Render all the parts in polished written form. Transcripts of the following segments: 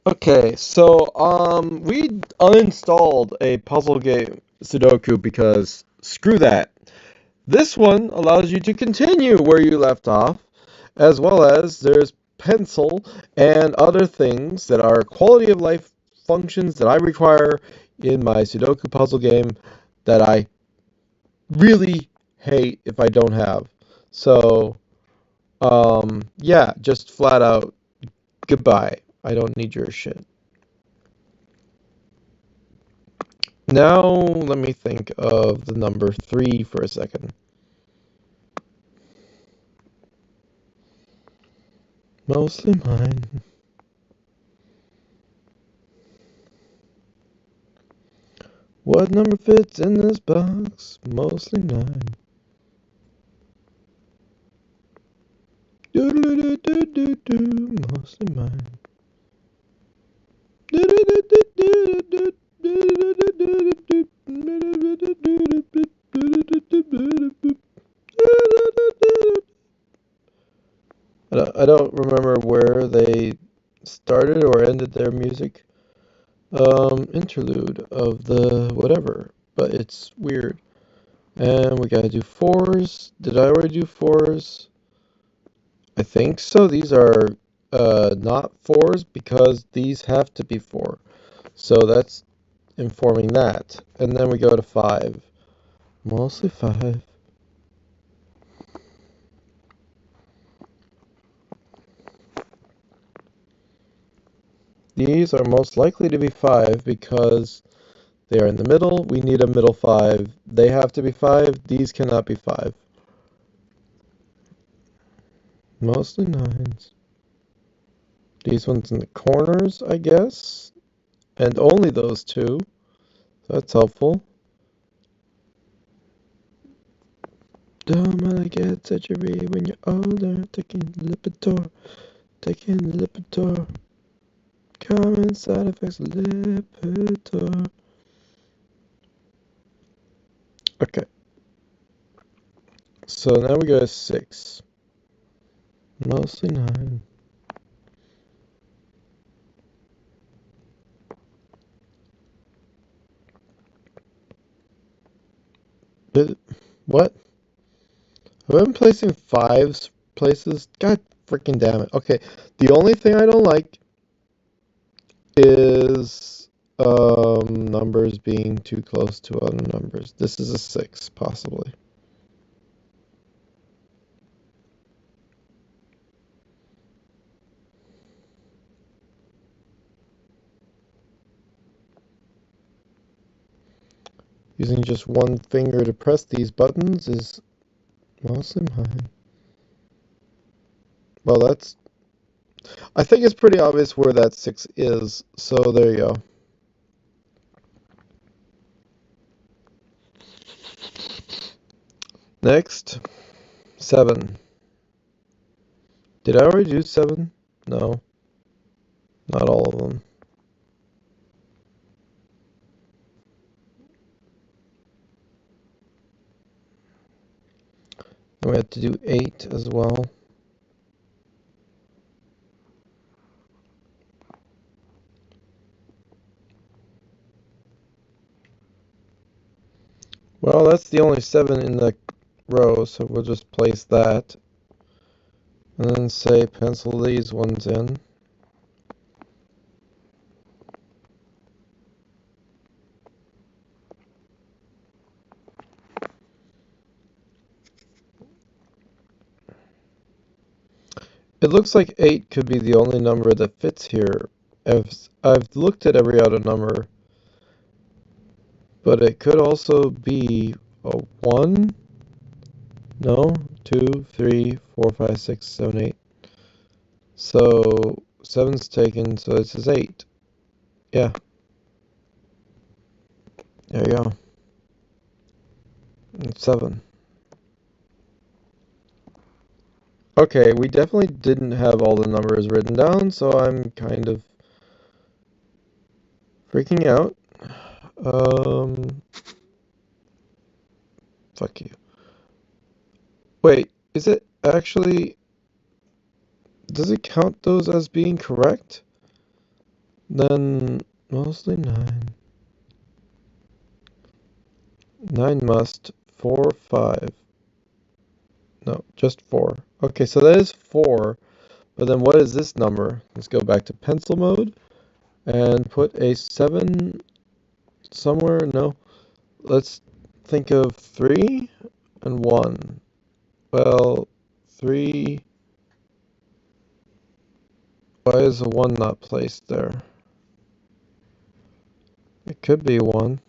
Okay, so we uninstalled a puzzle game, Sudoku, because screw that. This one allows you to continue where you left off, as well as there's pencil and other things that are quality of life functions that I require in my Sudoku puzzle game that I really hate if I don't have. So, yeah, just flat out goodbye. I don't need your shit. Now, let me think of the number 3 for a second. Mostly mine. What number fits in this box? Mostly 9. Doodle-doo-doo-doo-doo, mostly mine. I don't remember where they started or ended their music interlude of the whatever, but it's weird. And we gotta do 4s. Did I already do 4s? I think so. These are not 4s because these have to be 4. So that's informing that. And then we go to 5. Mostly 5. These are most likely to be 5 because they are in the middle. We need a middle 5. They have to be 5. These cannot be 5. Mostly 9s. These ones in the corners, I guess. And only those two. That's helpful. Don't wanna get surgery when you're older. Taking Lipitor. Taking Lipitor. Common side effects of Lipitor. Okay. So now we go to 6. Mostly 9. What? Have I been placing 5s places? God freaking damn it. Okay. The only thing I don't like is numbers being too close to other numbers. This is a 6, possibly. Using just one finger to press these buttons is mostly mine. Well, I think it's pretty obvious where that 6 is, so there you go. Next, 7. Did I already do 7? No, not all of them. And we have to do 8 as well. Well, that's the only 7 in the row, so we'll just place that. And then say pencil these ones in. It looks like 8 could be the only number that fits here. I've looked at every other number, but it could also be a 1? No? 2, 3, 4, 5, 6, 7, 8. So 7's taken, so this is 8. Yeah. There you go. It's 7. Okay, we definitely didn't have all the numbers written down, so I'm kind of freaking out. Fuck you. Wait, is it actually does it count those as being correct? Then mostly 9. 9 must. 4, 5. No, just 4. Okay, so that is 4. But then what is this number? Let's go back to pencil mode and put a 7 somewhere. No, let's think of 3 and 1. Well, 3. Why is a 1 not placed there? It could be 1.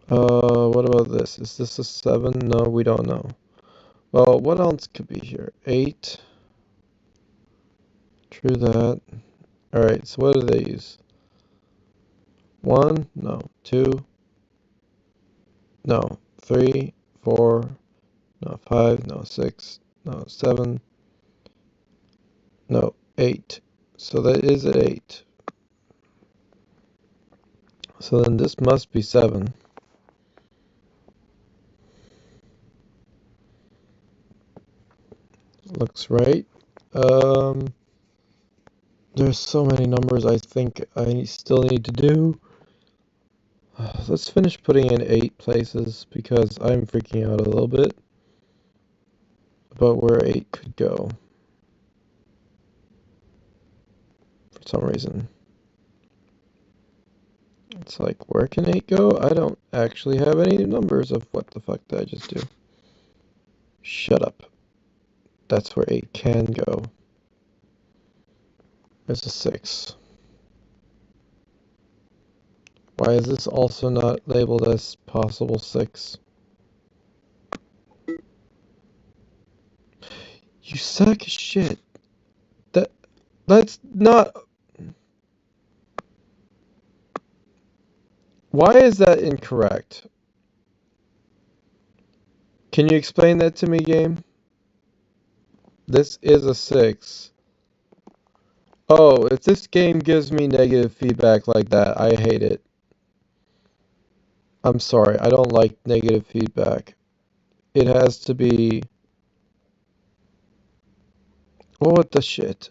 What about this? Is this a 7? No, we don't know. Well, what else could be here? 8. True that. Alright, so what do they use? 1? No. 2? No. 3? 4? No. 5? No. 6? No. 7? No. 8. So that is at 8. So then this must be 7. Looks right. There's so many numbers I think I still need to do. Let's finish putting in 8 places because I'm freaking out a little bit about where 8 could go for some reason. It's like, where can 8 go? I don't actually have any numbers of what the fuck did I just do? Shut up. That's where 8 can go. There's a 6. Why is this also not labeled as possible 6? You sack of shit. That's not... Why is that incorrect? Can you explain that to me, game? This is a 6. Oh, if this game gives me negative feedback like that, I hate it. I'm sorry, I don't like negative feedback. It has to be... What the shit?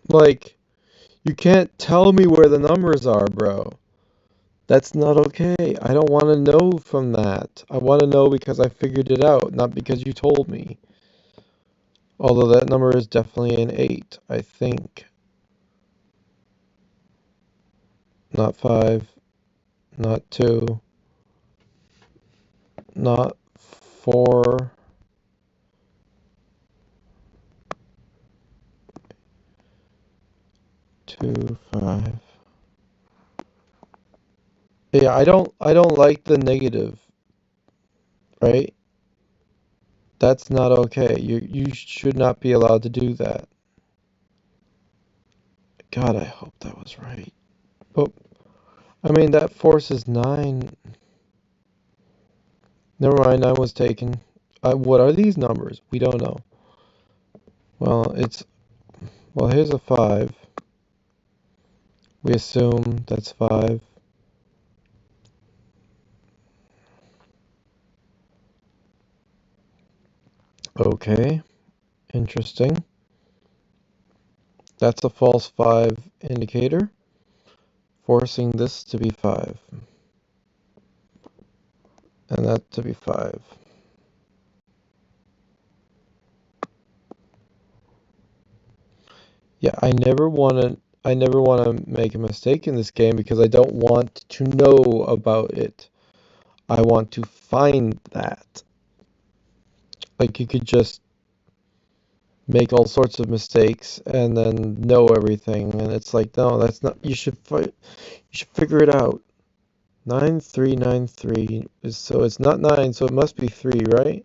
Like, you can't tell me where the numbers are, bro. That's not okay. I don't want to know from that. I want to know because I figured it out, not because you told me. Although that number is definitely an 8, I think. Not 5, not 2, not 4. 2, 5. Yeah, I don't like the negative, right? That's not okay. You should not be allowed to do that. God, I hope that was right. But I mean that forces 9. Never mind, 9 was taken. What are these numbers? We don't know. Well, here's a 5. We assume that's 5. Okay, interesting. That's a false 5 indicator, forcing this to be 5. And that to be 5. Yeah, I never want to make a mistake in this game because I don't want to know about it. I want to find that. Like you could just make all sorts of mistakes and then know everything, and it's like, no, that's not. You should figure it out. 9393 is, so it's not 9, so it must be 3, right?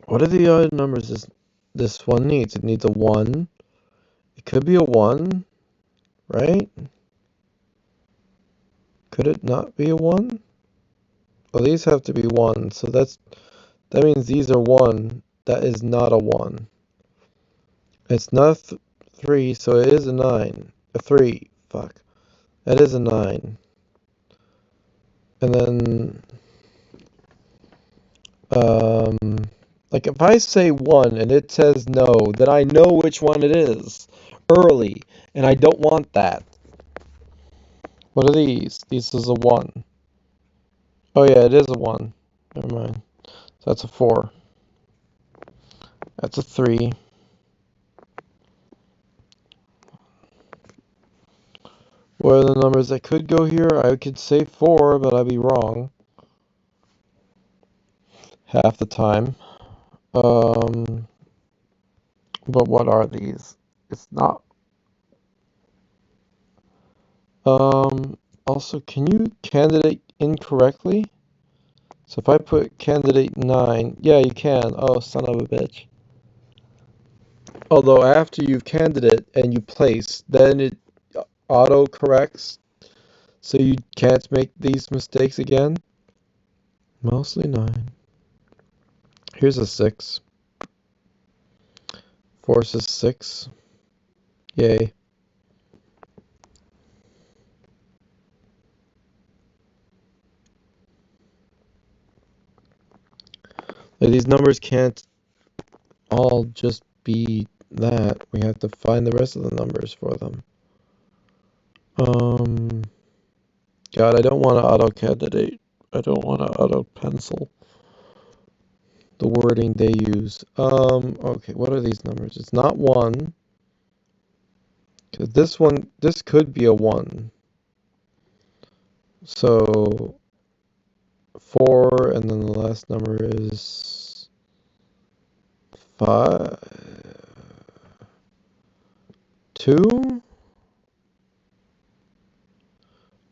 What are the other numbers this one needs? It needs a 1. It could be a 1, right? Could it not be a 1? Well, these have to be 1, so that means these are 1. That is not a 1. It's not 3, so it is a 9. A 3. Fuck. That is a 9. And then Um, like if I say 1 and it says no, then I know which one it is early, and I don't want that. What are these? This is a 1. Oh yeah, it is a 1. Never mind. So that's a 4. That's a 3. What are the numbers that could go here? I could say 4, but I'd be wrong half the time. Um, but what are these? It's not. Also, can you candidate incorrectly? So if I put candidate 9, yeah, you can. Oh, son of a bitch. Although after you've candidate and you place, then it auto corrects, so you can't make these mistakes again. Mostly 9. Here's a 6. Forces 6. Yay. Like, these numbers can't all just be that. We have to find the rest of the numbers for them. God, I don't want to auto candidate. I don't want to auto pencil the wording they use. Okay, what are these numbers? It's not 1. Because this could be a 1. So 4, and then the last number is 5. 2?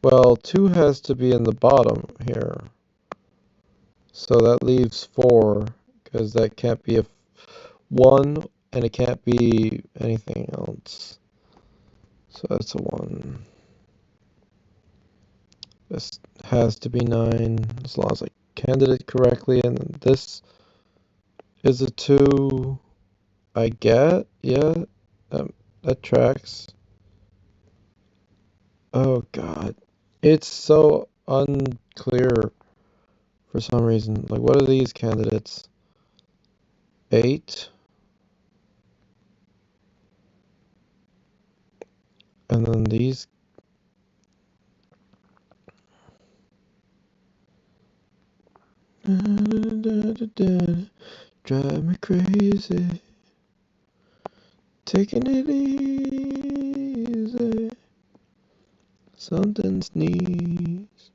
Well, 2 has to be in the bottom here. So that leaves 4, because that can't be a 1, and it can't be anything else. So that's a 1. This has to be 9, as long as I candidate correctly, and then this is a 2. I get, yeah, that tracks. Oh God, it's so unclear for some reason. Like, what are these candidates? 8, and then these. Drive me crazy, taking it easy. Something sneeze.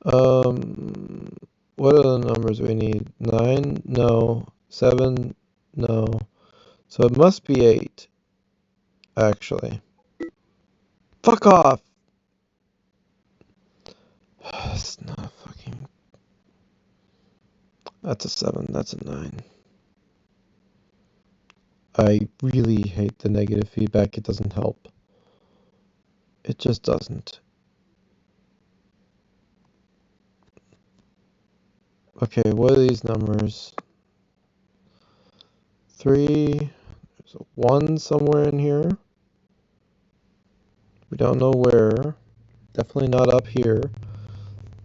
What are the numbers we need? 9? No. 7? No. So it must be 8, actually. Fuck off! It's not fucking. That's a 7. That's a 9. I really hate the negative feedback. It doesn't help. It just doesn't. Okay, what are these numbers? 3. There's a 1 somewhere in here. We don't know where. Definitely not up here.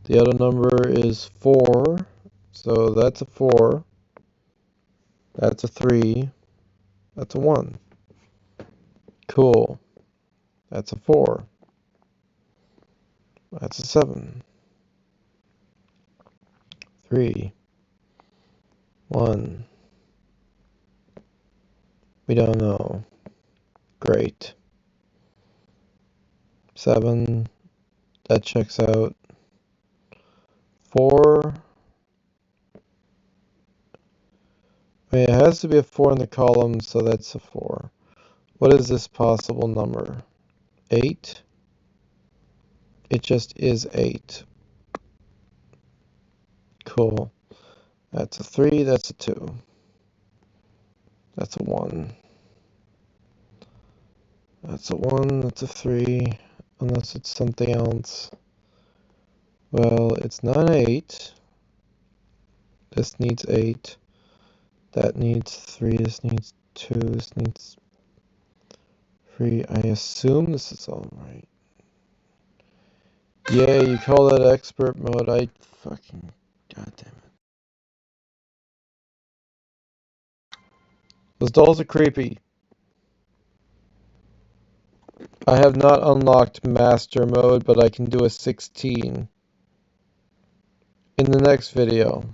The other number is 4. So that's a 4. That's a 3. That's a 1. Cool. That's a 4. That's a 7. 3. 1. We don't know. Great. 7. That checks out. 4. I mean, it has to be a 4 in the column, so that's a 4. What is this possible number? 8? It just is 8. Cool. That's a 3, that's a 2. That's a 1. That's a 1, that's a 3. Unless it's something else. Well, it's not 8. This needs 8. That needs 3. This needs 2. This needs 3. I assume this is all right. Yeah, you call that expert mode. I fucking God damn it. Those dolls are creepy. I have not unlocked master mode, but I can do a 16 in the next video.